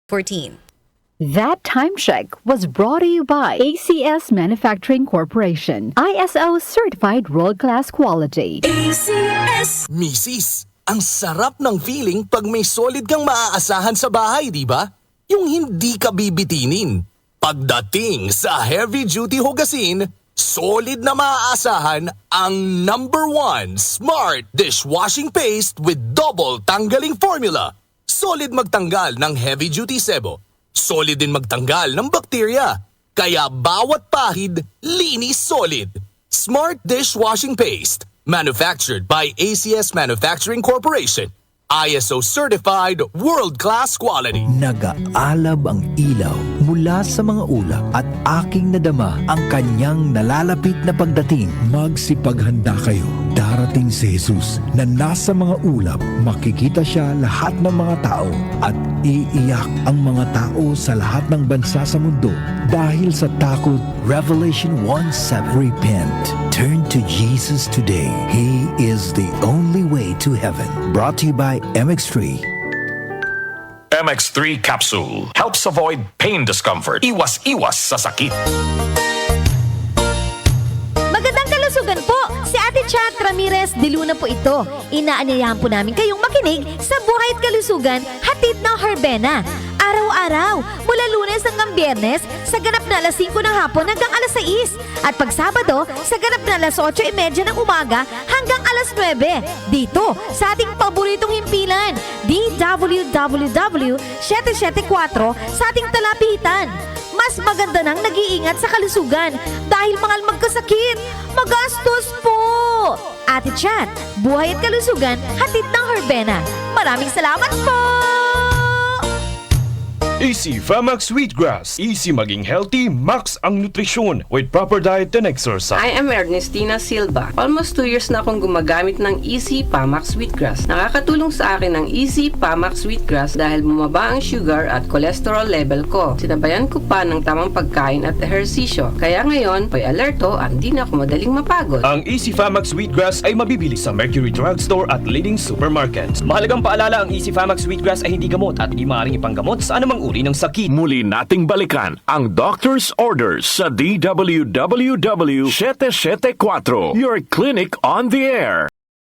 14. That time check was brought to you by ACS Manufacturing Corporation, ISO certified world-class quality. ACS! Misis, ang sarap ng feeling pag may solid kang maaasahan sa bahay, di ba? Yung hindi ka bibitinin. Pagdating sa heavy-duty hugasin, solid na maaasahan ang #1 Smart Dishwashing Paste with double tanggaling formula. Solid magtanggal ng heavy-duty sebo. Solid din magtanggal ng bakterya. Kaya bawat pahid, linis solid. Smart Dishwashing Paste. Manufactured by ACS Manufacturing Corporation. ISO certified world-class quality. Nag-aalab ang ilaw mula sa mga ulap at aking nadama ang kanyang nalalapit na pagdating. Magsipaghanda kayo. Darating si Jesus na nasa mga ulap. Makikita siya lahat ng mga tao at iiyak ang mga tao sa lahat ng bansa sa mundo dahil sa takot. Revelation 1:7. Repent. Turn to Jesus today. He is the only way to heaven. Brought to you by MX3. MX3 capsule helps avoid pain discomfort. Iwas-iwas sa sakit. Magandang kalusugan po! Si Ate Chat Ramirez de Luna po ito. Inaanyayahan po namin kayong makinig sa Buhay at Kalusugan, hatid ng Herbena. Araw-araw, mula Lunes hanggang Biyernes, sa ganap na alas 5 ng hapon hanggang alas 6. At pag Sabado, sa ganap na alas 8:30 ng umaga hanggang alas 9. Dito, sa ating paboritong himpilan, DWWW 774 sa ating talapitan. Mas maganda nang nag-iingat sa kalusugan dahil mahal magkasakit. Magastos po! Ate Chat, Buhay at Kalusugan, hatid ng Herbena. Maraming salamat po! Easy Famax Wheatgrass. Easy maging healthy, max ang nutrisyon with proper diet and exercise. I am Ernestina Silva. Almost 2 years na akong gumagamit ng Easy Famax Wheatgrass. Nakakatulong sa akin ang Easy Famax Wheatgrass dahil bumaba ang sugar at cholesterol level ko. Sinabayan ko pa ng tamang pagkain at ehersisyo. Kaya ngayon, may alerto at di na ako madaling mapagod. Ang Easy Famax Wheatgrass ay mabibili sa Mercury Drugstore at leading supermarkets. Mahalagang paalala, ang Easy Famax Wheatgrass ay hindi gamot at hindi maaaring ipanggamot sa anumang uri ng sakit. Muli nating balikan ang doctor's orders sa DWWW 774, your clinic on the air.